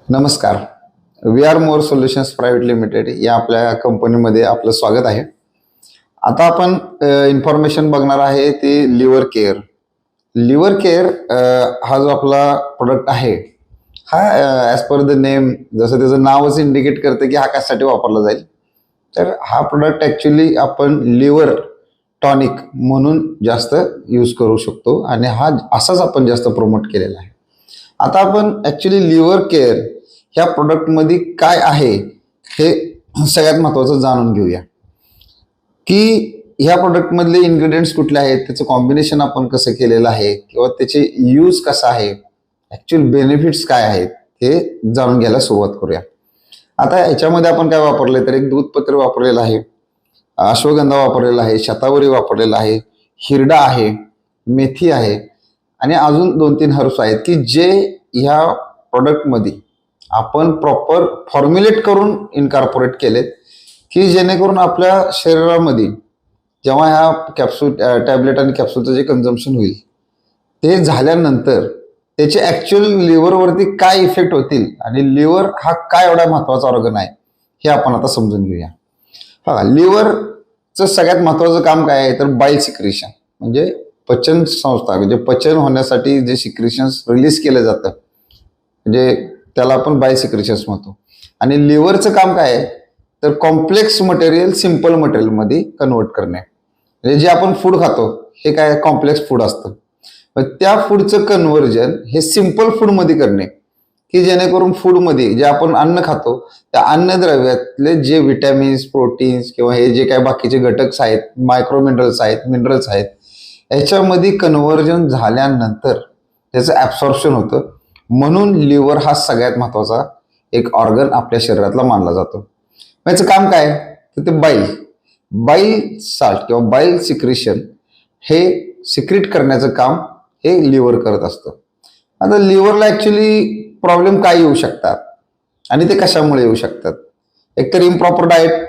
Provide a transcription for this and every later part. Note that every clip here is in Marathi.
नमस्कार. We are more solutions private limited या आपल्या कंपनीमध्ये आपलं स्वागत आहे. आता आपण इन्फॉर्मेशन बघणार आहे ती लिव्हर केअर. लिव्हर केअर हा जो आपला प्रोडक्ट आहे हा ॲज पर द नेम, जसं त्याचं नावच इंडिकेट करतं की हा कशासाठी वापरला जाईल. तर हा प्रोडक्ट ॲक्च्युली आपण लिव्हर टॉनिक म्हणून जास्त यूज करू शकतो आणि हा असाच आपण जास्त प्रमोट केलेला आहे. आता आपण ॲक्च्युली लिव्हर केअर ह्या प्रोडक्टमध्ये काय आहे हे सगळ्यात महत्त्वाचं जाणून घेऊया की ह्या प्रोडक्टमधले इन्ग्रेडियंट्स कुठले आहेत, त्याचं कॉम्बिनेशन आपण कसं केलेलं आहे किंवा त्याचे यूज कसा आहे, ॲक्च्युअल बेनिफिट्स काय आहेत हे जाणून घ्यायला सुरुवात करूया. आता ह्याच्यामध्ये आपण काय वापरलं तर एक दूधपत्र वापरलेलं आहे, अश्वगंधा वापरलेला आहे, शतावरी वापरलेला आहे, हिरडा आहे, मेथी आहे आणि अजून 2-3 हर्ब्स आहेत की जे ह्या प्रोडक्टमध्ये आपण प्रॉपर फॉर्म्युलेट करून इनकॉर्पोरेट केलेत की जेणेकरून आपल्या शरीरामध्ये जेव्हा ह्या कॅप्सूल टॅबलेट आणि कॅप्सूलचं जे कन्झम्पशन होईल ते झाल्यानंतर त्याचे ॲक्च्युअल लिव्हरवरती काय इफेक्ट होतील आणि लिव्हर हा काय एवढा महत्त्वाचा ऑर्गन आहे हे आपण आता समजून घेऊया. हा, लिव्हरचं सगळ्यात महत्त्वाचं काम काय आहे तर बाईल सिक्रेशन, म्हणजे पचन संस्था, म्हणजे पचन होण्यासाठी जे सिक्रेशन्स रिलीज केलं जातं म्हणजे त्याला आपण बाईल सिक्रेशन्स म्हणतो. आणि लिव्हरचं काम काय आहे तर कॉम्प्लेक्स मटेरियल सिम्पल मटेरियलमध्ये कन्वर्ट करणे. म्हणजे जे आपण फूड खातो हे काय कॉम्प्लेक्स फूड असतं, मग त्या फूडचं कन्व्हर्जन हे सिम्पल फूडमध्ये करणे की जेणेकरून फूडमध्ये जे आपण अन्न खातो त्या अन्नद्रव्यातले जे विटॅमिन्स, प्रोटीन्स किंवा हे जे काय बाकीचे घटक आहेत, मायक्रो मिनरल्स आहेत, मिनरल्स आहेत, याच्यामध्ये कन्व्हर्जन झाल्यानंतर त्याचं ॲब्सॉर्प्शन होतं. म्हणून लिव्हर हा सगळ्यात महत्त्वाचा एक ऑर्गन आपल्या शरीरातला मानला जातो. याचं काम काय तर ते बाईल साल्ट किंवा बाईल सिक्रेशन हे सिक्रेट करण्याचं काम हे लिव्हर करत असतं. आता लिव्हरला ॲक्च्युली प्रॉब्लेम काय येऊ शकतात आणि ते कशामुळे येऊ शकतात, एकतर इम्प्रॉपर डाएट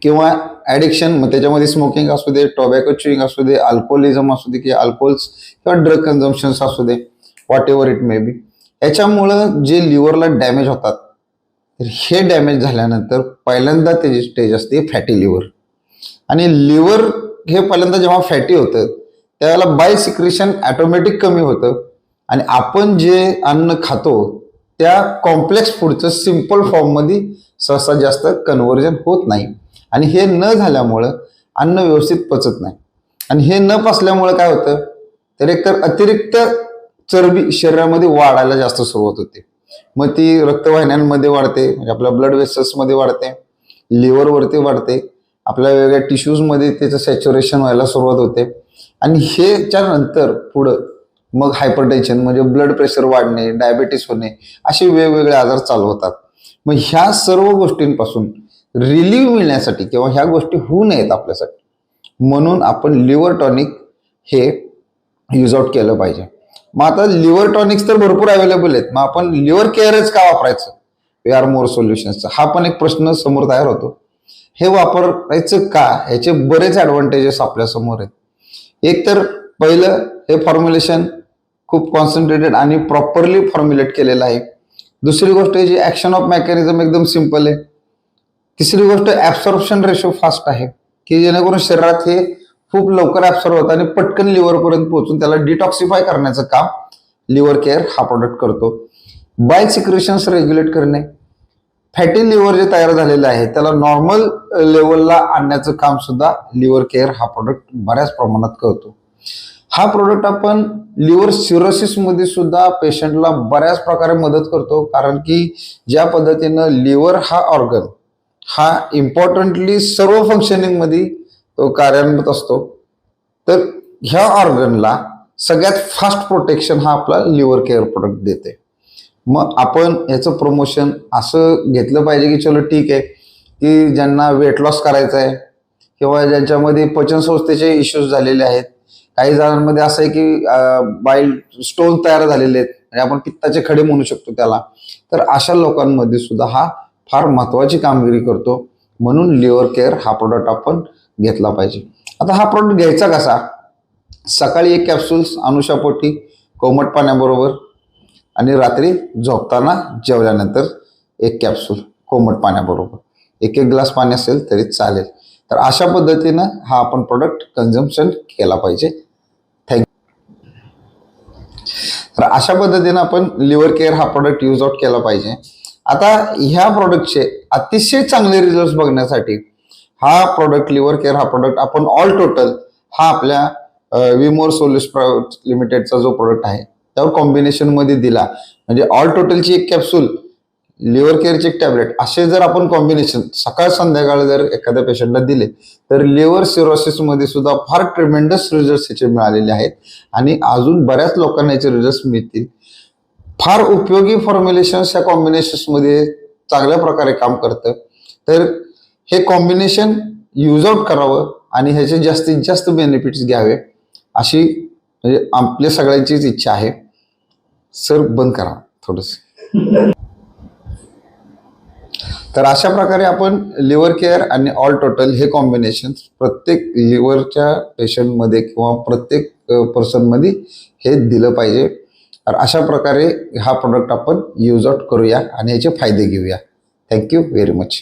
किंवा ॲडिक्शन, मग त्याच्यामध्ये स्मोकिंग असू दे, टोबॅको च्युइंग असू दे, अल्कोहोलिझम असू दे किंवा अल्कोहोल्स किंवा ड्रग कन्झम्पन्स असू दे, whatever it may be, याच्यामुळं जे लिव्हरला डॅमेज होतात तर हे डॅमेज झाल्यानंतर पहिल्यांदा त्याची स्टेज असते फॅटी लिव्हर. आणि लिव्हर हे पहिल्यांदा जेव्हा फॅटी होतं त्यावेळेला बाईल सिक्रेशन ॲटोमॅटिक कमी होतं आणि आपण जे अन्न खातो त्या कॉम्प्लेक्स फूडचं सिम्पल फॉर्ममध्ये सहसा जास्त कन्व्हर्जन होत नाही आणि हे न झाल्यामुळं अन्न व्यवस्थित पचत नाही. आणि हे न पचल्यामुळं काय होतं तर एकतर अतिरिक्त चरबी शरीरामध्ये वाढायला जास्त सुरुवात होते, मग ती रक्तवाहिन्यांमध्ये वाढते, म्हणजे आपल्या ब्लड वेसल्समध्ये वाढते, लिव्हरवरती वाढते, आपल्या वेगळ्या टिश्यूजमध्ये त्याचं सॅच्युरेशन व्हायला सुरुवात होते आणि ह्याच्यानंतर पुढं मग हायपरटेन्शन म्हणजे ब्लड प्रेशर वाढणे, डायबेटीस होणे, असे वेगवेगळे आजार चालू होतात. मग ह्या सर्व गोष्टींपासून रिलीव्ह मिळण्यासाठी किंवा ह्या गोष्टी होऊ नयेत आपल्यासाठी म्हणून आपण लिव्हर टॉनिक हे यूज आउट केलं पाहिजे. मग आता लिव्हर टॉनिक्स तर भरपूर अवेलेबल आहेत, मग आपण लिव्हर केअरच का वापरायचं वी आर मोर सोल्युशन्सचा हा पण एक प्रश्न समोर तयार होतो. हे वापरायचं का, ह्याचे बरेच ॲडव्हान्टेजेस आपल्या समोर आहेत. एक तर पहिलं हे फॉर्म्युलेशन खूप कॉन्सन्ट्रेटेड आणि प्रॉपरली फॉर्म्युलेट केलेलं आहे. दुसरी गोष्ट जी ॲक्शन ऑफ मेकॅनिझम एकदम सिम्पल आहे. तिसरी गोष्ट ॲब्सॉर्प्शन रेशो फास्ट आहे की जेणेकरून शरीरात हे खूप लवकर ॲब्सॉर्ब होतं आणि पटकन लिव्हरपर्यंत पोहोचून त्याला डिटॉक्सिफाय करण्याचं काम लिव्हर केअर हा प्रोडक्ट करतो. बाईल सिक्रेशन्स रेग्युलेट करणे, फॅटी लिव्हर जे तयार झालेलं आहे त्याला नॉर्मल लेवलला आणण्याचं काम सुद्धा लिव्हर केअर हा प्रोडक्ट बऱ्याच प्रमाणात करतो. हा प्रोडक्ट आपण लिव्हर सिरोसिसमध्ये सुद्धा पेशंटला बऱ्याच प्रकारे मदत करतो, कारण की ज्या पद्धतीनं लिव्हर हा ऑर्गन हा इम्पॉर्टंटली सर्व फंक्शनिंगमध्ये तो कार्यान्वित असतो, तर ह्या ऑर्गनला सगळ्यात फास्ट प्रोटेक्शन हा आपला लिव्हर केअर प्रोडक्ट देते. मग आपण याचं प्रमोशन असं घेतलं पाहिजे की चलो ठीक आहे की ज्यांना वेट लॉस करायचं आहे किंवा ज्यांच्यामध्ये पचनसंस्थेचे इश्यूज झालेले आहेत, काही जणांमध्ये असं आहे की बाईल स्टोन तयार झालेले आहेत, म्हणजे आपण पित्ताचे खडे म्हणू शकतो त्याला, तर अशा लोकांमध्ये सुद्धा हा फार महत्त्वाची कामगिरी करतो. म्हणून लिव्हर केअर हा प्रोडक्ट आपण घेतला पाहिजे. आता हा प्रोडक्ट घ्यायचा कसा, सकाळी 1 कॅप्सूल्स अनुशापोटी कोमट पाण्याबरोबर, आणि रात्री झोपताना जेवल्यानंतर एक कॅप्सूल कोमट पाण्याबरोबर, एक एक ग्लास पाणी असेल तरी चालेल. तर अशा पद्धतीनं हा आपण प्रोडक्ट कन्झम्पशन केला पाहिजे. तर अशा पद्धतीनं आपण लिव्हर केअर हा प्रोडक्ट यूज आउट केला पाहिजे. आता ह्या प्रोडक्टचे अतिशय चांगले रिझल्ट बघण्यासाठी हा प्रोडक्ट लिव्हर केअर हा प्रोडक्ट आपण ऑल टोटल हा आपल्या विमोर सोल्युशन प्रायव्हेट लिमिटेडचा जो प्रोडक्ट आहे त्यावर कॉम्बिनेशन मध्ये दिला. म्हणजे ऑल टोटलची एक कॅप्सूल, लिव्हर केअरचे एक टॅबलेट, असे जर आपण कॉम्बिनेशन सकाळ संध्याकाळ जर एखाद्या पेशंटला दिले तर लिव्हर सिरोसिस मध्ये सुद्धा फार ट्रिमेंडस रिझल्ट याचे मिळालेले आहेत आणि अजून बऱ्याच लोकांना याचे रिझल्ट मिळतील. फार उपयोगी फॉर्म्युलेशन्स या कॉम्बिनेशन्स मध्ये चांगल्या प्रकारे काम करतं. तर हे कॉम्बिनेशन यूज आउट करावं आणि ह्याचे जास्तीत जास्त बेनिफिट्स घ्यावे अशी म्हणजे आपल्या सगळ्यांचीच इच्छा आहे. सर बंद करा थोडस. तर अशा प्रकारे आपण लिव्हर केअर आणि ऑल टोटल हे कॉम्बिनेशन प्रत्येक लिव्हरच्या पेशंटमध्ये किंवा प्रत्येक पर्सनमध्ये हे दिलं पाहिजे. तर अशा प्रकारे हा प्रोडक्ट आपण यूज आउट करूया आणि याचे फायदे घेऊया. Thank you very much.